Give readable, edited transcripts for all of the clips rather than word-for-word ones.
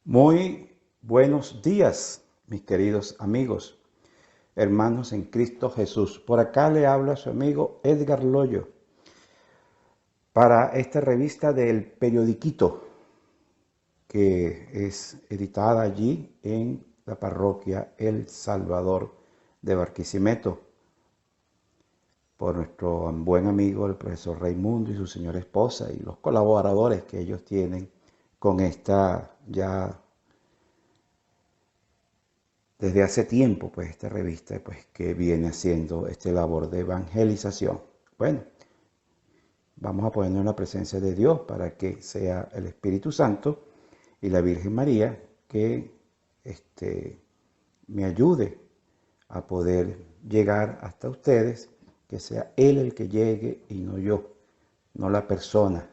Muy buenos días, mis queridos amigos, hermanos en Cristo Jesús. Por acá le habla su amigo Edgar Loyo para esta revista del Periodiquito, que es editada allí en la parroquia El Salvador de Barquisimeto por nuestro buen amigo el profesor Raimundo y su señora esposa y los colaboradores que ellos tienen con esta ya desde hace tiempo, pues esta revista pues que viene haciendo esta labor de evangelización. Bueno, vamos a ponernos en la presencia de Dios para que sea el Espíritu Santo y la Virgen María que me ayude a poder llegar hasta ustedes, que sea Él el que llegue y no yo, no la persona,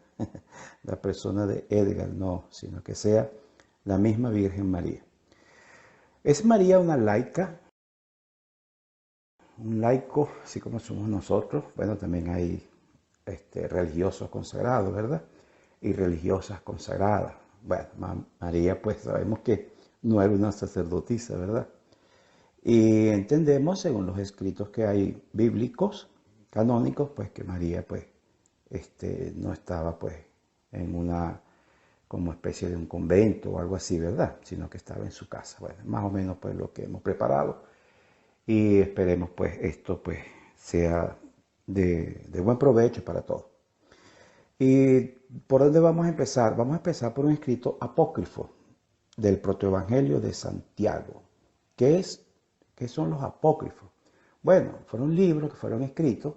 la persona de Edgar, no, sino que sea la misma Virgen María. ¿Es María una laica? Un laico, así como somos nosotros. Bueno, también hay religiosos consagrados, ¿verdad? Y religiosas consagradas. Bueno, María pues sabemos que no era una sacerdotisa, ¿verdad? Y entendemos, según los escritos que hay bíblicos, canónicos, pues que María pues no estaba pues en una como especie de un convento o algo así, ¿verdad? Sino que estaba en su casa. Bueno, más o menos pues lo que hemos preparado y esperemos pues esto pues sea de buen provecho para todos. ¿Y por dónde vamos a empezar? Vamos a empezar por un escrito apócrifo del protoevangelio de Santiago. ¿Qué son los apócrifos? Bueno, fueron libros que fueron escritos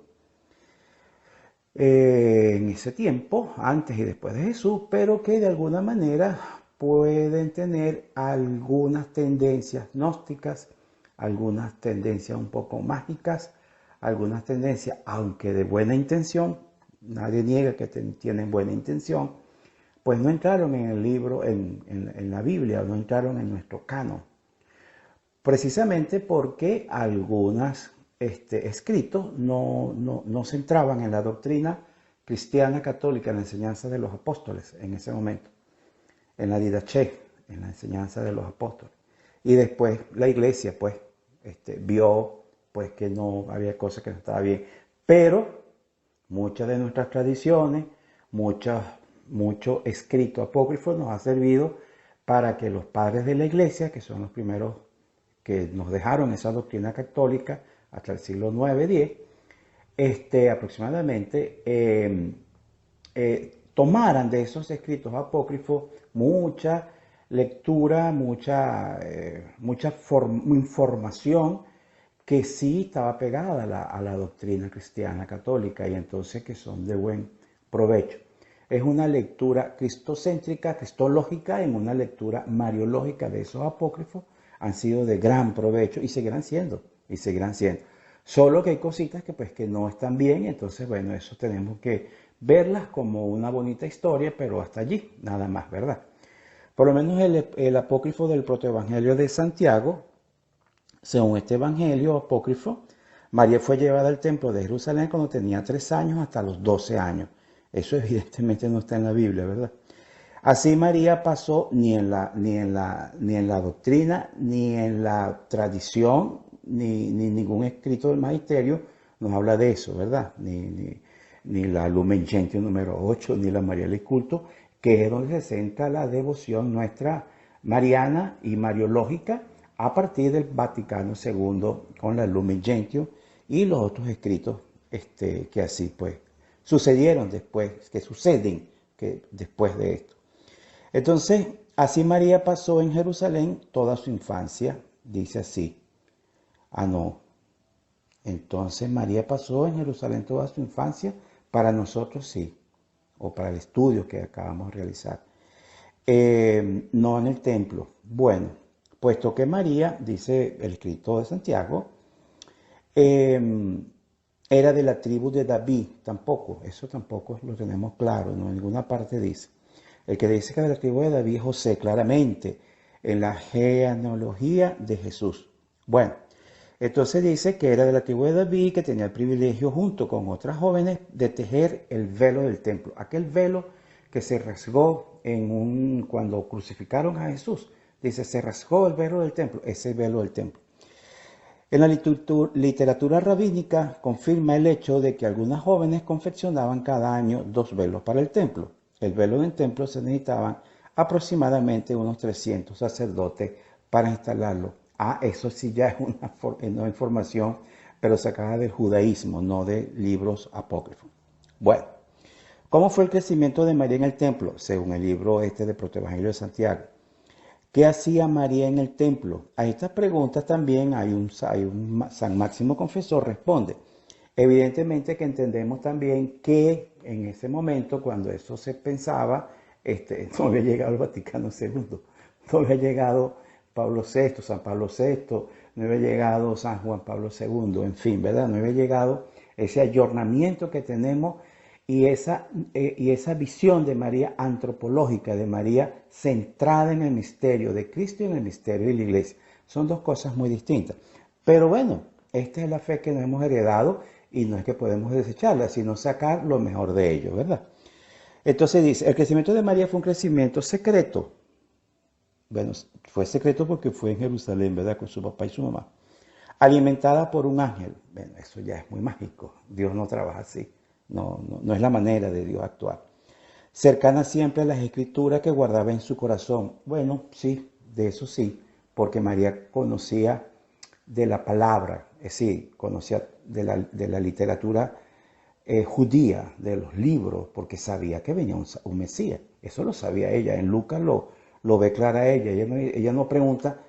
en ese tiempo, antes y después de Jesús, pero que de alguna manera pueden tener algunas tendencias gnósticas, algunas tendencias un poco mágicas, algunas tendencias, aunque de buena intención, nadie niega que tienen buena intención, pues no entraron en el libro, en la Biblia, no entraron en nuestro canon. Precisamente porque algunos escritos no se centraban en la doctrina cristiana católica, en la enseñanza de los apóstoles en ese momento, en la didaché, en la enseñanza de los apóstoles. Y después la iglesia pues vio pues que no había cosas que no estaban bien. Pero muchas de nuestras tradiciones, mucho escrito apócrifo nos ha servido para que los padres de la iglesia, que son los primeros que nos dejaron esa doctrina católica hasta el siglo IX-X, aproximadamente, tomaran de esos escritos apócrifos mucha lectura, mucha información que sí estaba pegada a la doctrina cristiana católica y entonces que son de buen provecho. Es una lectura cristocéntrica, cristológica, en una lectura mariológica de esos apócrifos, han sido de gran provecho y seguirán siendo, y seguirán siendo. Solo que hay cositas que pues que no están bien, entonces bueno, eso tenemos que verlas como una bonita historia, pero hasta allí, nada más, ¿verdad? Por lo menos el apócrifo del protoevangelio de Santiago, según este evangelio apócrifo, María fue llevada al templo de Jerusalén cuando tenía 3 años hasta los 12 años. Eso evidentemente no está en la Biblia, ¿verdad? Así María pasó ni en la doctrina, ni en la tradición, ni ningún escrito del magisterio nos habla de eso, ¿verdad? Ni la Lumen Gentium número 8, ni la María del Culto, que es donde se centra la devoción nuestra mariana y mariológica a partir del Vaticano II con la Lumen Gentium y los otros escritos que así pues sucedieron después, que suceden después de esto. Entonces, así María pasó en Jerusalén toda su infancia, dice así. Ah, no. Entonces María pasó en Jerusalén toda su infancia, para nosotros sí, o para el estudio que acabamos de realizar. No en el templo. Bueno, puesto que María, dice el escritor de Santiago, era de la tribu de David, tampoco, eso tampoco lo tenemos claro, no en ninguna parte dice. El que dice que de la tribu de David es José, claramente, en la genealogía de Jesús. Bueno, entonces dice que era de la tribu de David, que tenía el privilegio junto con otras jóvenes de tejer el velo del templo. Aquel velo que se rasgó cuando crucificaron a Jesús. Dice, se rasgó el velo del templo, ese velo del templo. En la literatura rabínica confirma el hecho de que algunas jóvenes confeccionaban cada año 2 velos para el templo. El velo del templo se necesitaban aproximadamente unos 300 sacerdotes para instalarlo. Eso sí ya es una información, pero sacada del judaísmo, no de libros apócrifos. Bueno, ¿cómo fue el crecimiento de María en el templo? Según el libro de Protoevangelio de Santiago. ¿Qué hacía María en el templo? A estas preguntas también hay un San Máximo Confesor responde. Evidentemente que entendemos también que en ese momento, cuando eso se pensaba, no había llegado el Vaticano II, no había llegado Pablo VI, San Pablo VI, no había llegado San Juan Pablo II, en fin, ¿verdad? No había llegado ese ayornamiento que tenemos y esa visión de María antropológica, de María centrada en el misterio de Cristo y en el misterio de la Iglesia. Son dos cosas muy distintas. Pero bueno, esta es la fe que nos hemos heredado y no es que podemos desecharla, sino sacar lo mejor de ello, ¿verdad? Entonces dice, el crecimiento de María fue un crecimiento secreto. Bueno, fue secreto porque fue en Jerusalén, ¿verdad? Con su papá y su mamá. Alimentada por un ángel. Bueno, eso ya es muy mágico. Dios no trabaja así. No es la manera de Dios actuar. Cercana siempre a las escrituras que guardaba en su corazón. Bueno, sí, de eso sí, porque María conocía de la palabra, es decir, conocía de la literatura judía, de los libros, porque sabía que venía un Mesías. Eso lo sabía ella. En Lucas lo ve clara ella. Ella no pregunta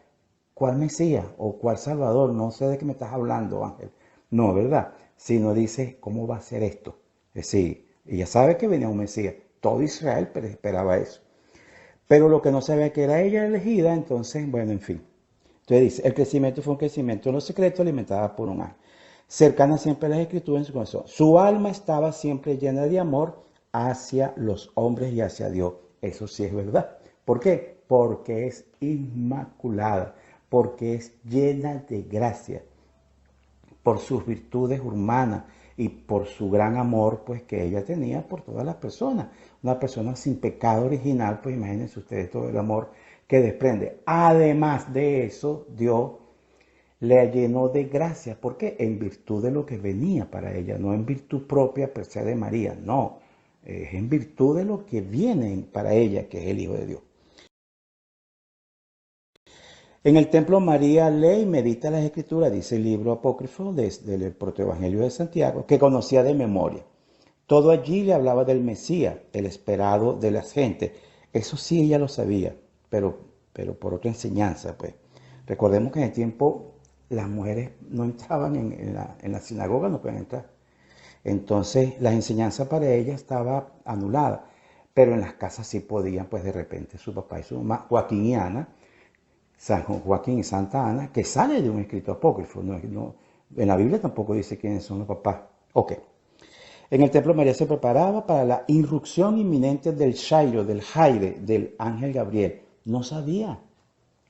cuál Mesías o cuál Salvador. No sé de qué me estás hablando, Ángel. No, ¿verdad? Sino dice, ¿cómo va a ser esto? Es decir, ella sabe que venía un Mesías. Todo Israel esperaba eso. Pero lo que no sabía que era ella elegida, entonces, bueno, en fin. Entonces dice, el crecimiento fue un crecimiento en lo secreto alimentada por un ángel. Cercana siempre a las escrituras en su corazón. Su alma estaba siempre llena de amor hacia los hombres y hacia Dios. Eso sí es verdad. ¿Por qué? Porque es inmaculada, porque es llena de gracia, por sus virtudes humanas y por su gran amor pues que ella tenía por todas las personas. Una persona sin pecado original, pues imagínense ustedes todo el amor que desprende. Además de eso, Dios le llenó de gracia. ¿Por qué? En virtud de lo que venía para ella, no en virtud propia per se de María, no. Es en virtud de lo que viene para ella, que es el Hijo de Dios. En el templo María lee y medita las Escrituras, dice el libro apócrifo del Protoevangelio de Santiago, que conocía de memoria. Todo allí le hablaba del Mesías, el esperado de las gentes. Eso sí ella lo sabía, pero por otra enseñanza, pues. Recordemos que en el tiempo las mujeres no entraban en la sinagoga, no pueden entrar. Entonces la enseñanza para ella estaba anulada, pero en las casas sí podían, pues de repente su papá y su mamá, Joaquín y Ana, San Joaquín y Santa Ana, que sale de un escrito apócrifo. En la Biblia tampoco dice quiénes son los papás. Ok. En el templo María se preparaba para la irrupción inminente del Shairo, del Jaire, del ángel Gabriel. No sabía.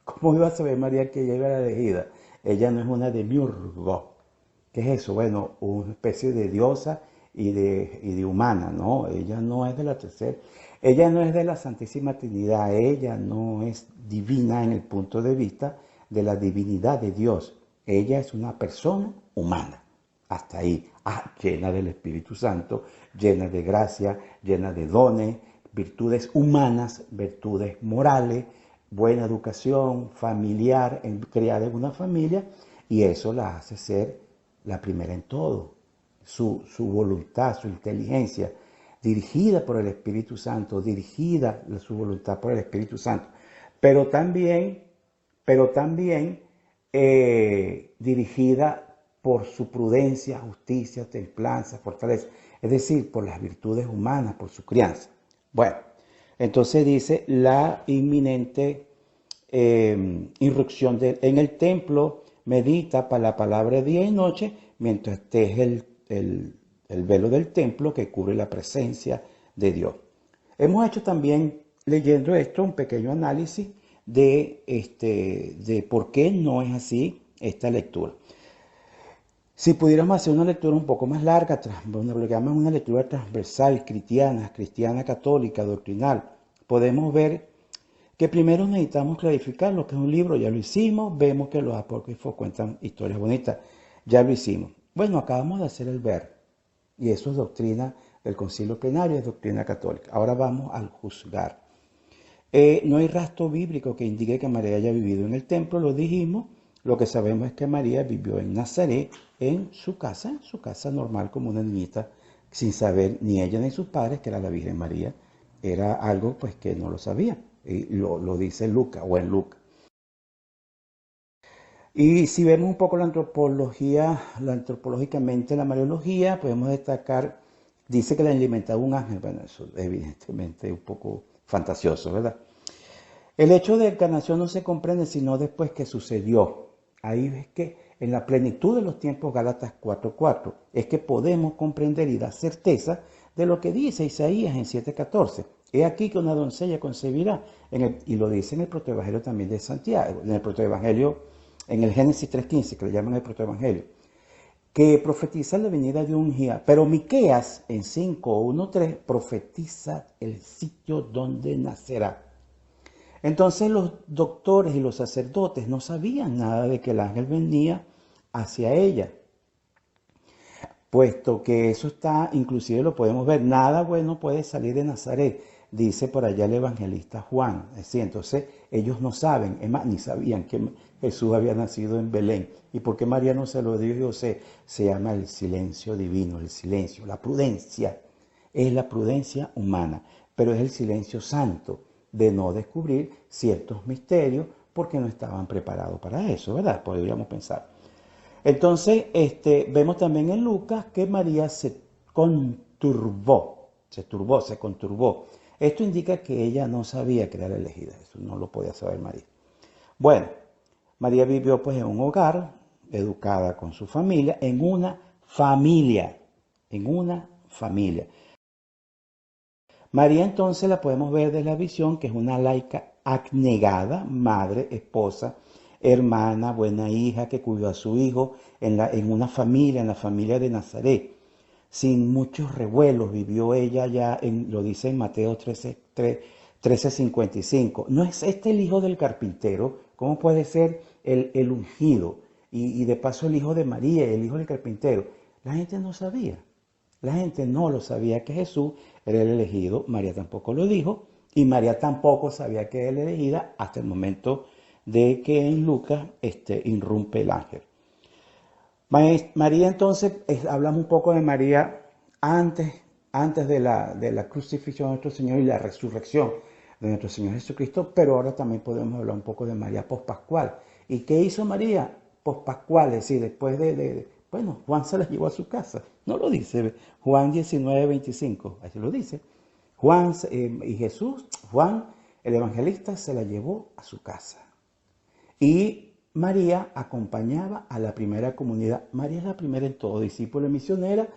¿Cómo iba a saber María que ella era la elegida? Ella no es una demiurgo. ¿Qué es eso? Bueno, una especie de diosa y de humana, ¿no? Ella no es de la tercera. Ella no es de la Santísima Trinidad. Ella no es divina en el punto de vista de la divinidad de Dios. Ella es una persona humana. Hasta ahí, llena del Espíritu Santo, llena de gracia, llena de dones, virtudes humanas, virtudes morales, buena educación, familiar, criada en una familia, y eso la hace ser la primera en todo. Su voluntad, su inteligencia, dirigida por el Espíritu Santo, dirigida su voluntad por el Espíritu Santo, pero también dirigida por su prudencia, justicia, templanza, fortaleza, es decir, por las virtudes humanas, por su crianza. Bueno, entonces dice la inminente irrupción en el templo, medita para la palabra día y noche, mientras teje el velo del templo que cubre la presencia de Dios. Hemos hecho también, leyendo esto, un pequeño análisis de por qué no es así esta lectura. Si pudiéramos hacer una lectura un poco más larga, lo que llaman una lectura transversal, cristiana católica, doctrinal, podemos ver que primero necesitamos clarificar lo que es un libro, ya lo hicimos, vemos que los apócrifos cuentan historias bonitas, ya lo hicimos. Bueno, acabamos de hacer el ver, y eso es doctrina del concilio plenario, es doctrina católica. Ahora vamos al juzgar. No hay rastro bíblico que indique que María haya vivido en el templo, lo dijimos. Lo que sabemos es que María vivió en Nazaret, en su casa normal como una niñita, sin saber ni ella ni sus padres que era la Virgen María. Era algo pues que no lo sabía. Y lo dice Lucas o en Lucas. Y si vemos un poco la antropología, antropológicamente la mariología, podemos destacar, dice que la alimentaba un ángel. Bueno, eso evidentemente es un poco fantasioso, ¿verdad? El hecho de encarnación no se comprende sino después que sucedió. Ahí es que en la plenitud de los tiempos, Gálatas 4:4, es que podemos comprender y dar certeza de lo que dice Isaías en 7:14. He aquí que una doncella concebirá, y lo dice en el protoevangelio también de Santiago, en el protoevangelio, en el Génesis 3:15, que le llaman el protoevangelio, que profetiza la venida de un Mesías. Pero Miqueas en 5:1-3 profetiza el sitio donde nacerá. Entonces los doctores y los sacerdotes no sabían nada de que el ángel venía hacia ella, puesto que eso está, inclusive lo podemos ver, nada bueno puede salir de Nazaret, dice por allá el evangelista Juan. Es decir, entonces ellos no saben, es más, ni sabían que Jesús había nacido en Belén. ¿Y por qué María no se lo dijo? Se llama el silencio divino, el silencio, la prudencia. Es la prudencia humana, pero es el silencio santo de no descubrir ciertos misterios porque no estaban preparados para eso, ¿verdad? Podríamos pensar. Entonces, vemos también en Lucas que María se conturbó, se conturbó. Esto indica que ella no sabía que era la elegida, eso no lo podía saber María. Bueno, María vivió pues en un hogar, educada con su familia, en una familia. María entonces la podemos ver desde la visión que es una laica abnegada, madre, esposa, hermana, buena hija que cuidó a su hijo en una familia, en la familia de Nazaret. Sin muchos revuelos vivió ella ya, lo dice en Mateo 13:55. ¿No es este el hijo del carpintero? ¿Cómo puede ser el ungido? Y de paso el hijo de María, el hijo del carpintero. La gente no sabía. La gente no lo sabía que Jesús era el elegido, María tampoco lo dijo, y María tampoco sabía que era la elegida hasta el momento de que en Lucas irrumpe el ángel. María entonces, hablamos un poco de María antes de la crucifixión de nuestro Señor y la resurrección de nuestro Señor Jesucristo, pero ahora también podemos hablar un poco de María pospascual. ¿Y qué hizo María pospascual? Es decir, después bueno, Juan se la llevó a su casa. No lo dice Juan 19:25, así lo dice. Juan y Jesús, Juan, el evangelista, se la llevó a su casa. Y María acompañaba a la primera comunidad. María es la primera en todo, discípula misionera,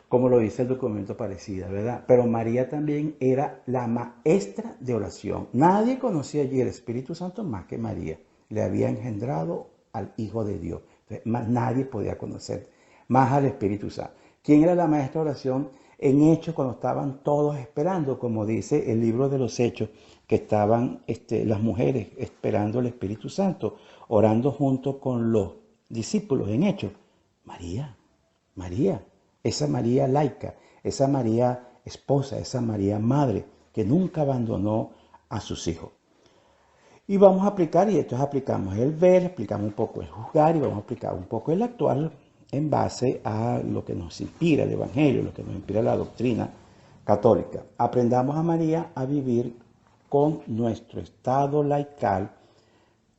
como lo dice el documento Parecida, ¿verdad? Pero María también era la maestra de oración. Nadie conocía allí el Espíritu Santo más que María. Le había engendrado al Hijo de Dios. Entonces, más nadie podía conocer más al Espíritu Santo. ¿Quién era la maestra de oración? En Hechos, cuando estaban todos esperando, como dice el libro de los Hechos, que estaban las mujeres esperando el Espíritu Santo, orando junto con los discípulos en Hechos. María, esa María laica, esa María esposa, esa María madre, que nunca abandonó a sus hijos. Y vamos a aplicar, y entonces aplicamos el ver, aplicamos un poco el juzgar y vamos a aplicar un poco el actual en base a lo que nos inspira el Evangelio, lo que nos inspira la doctrina católica. Aprendamos a María a vivir con nuestro estado laical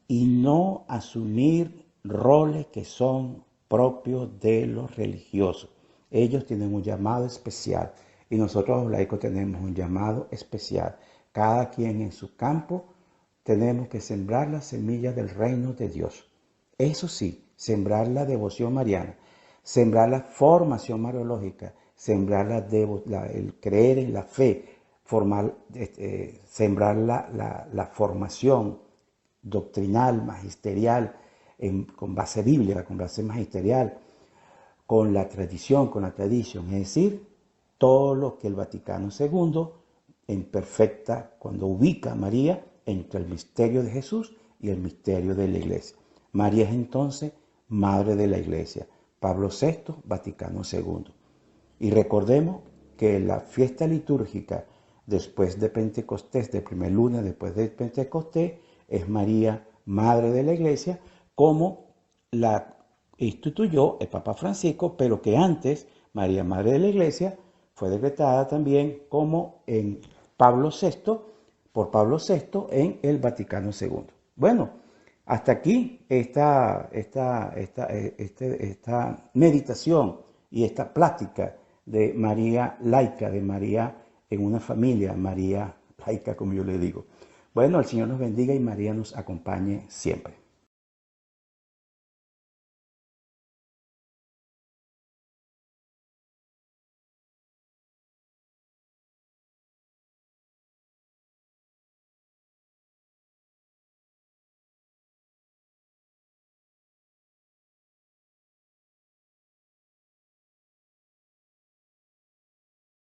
y no asumir roles que son propios de los religiosos. Ellos tienen un llamado especial y nosotros los laicos tenemos un llamado especial. Cada quien en su campo tenemos que sembrar las semillas del reino de Dios. Eso sí, sembrar la devoción mariana, sembrar la formación mariológica, sembrar el creer en la fe, sembrar la formación doctrinal, magisterial, con base bíblica, con base magisterial, con la tradición, es decir, todo lo que el Vaticano II en perfecta, cuando ubica a María entre el misterio de Jesús y el misterio de la Iglesia. María es entonces Madre de la Iglesia. Pablo VI, Vaticano II. Y recordemos que la fiesta litúrgica después de Pentecostés, del primer lunes después de Pentecostés, es María, Madre de la Iglesia, como la instituyó el Papa Francisco, pero que antes María, Madre de la Iglesia, fue decretada también como en Pablo VI, por Pablo VI en el Vaticano II. Bueno, hasta aquí esta meditación y esta plática de María laica, de María en una familia, María laica como yo le digo. Bueno, el Señor nos bendiga y María nos acompañe siempre.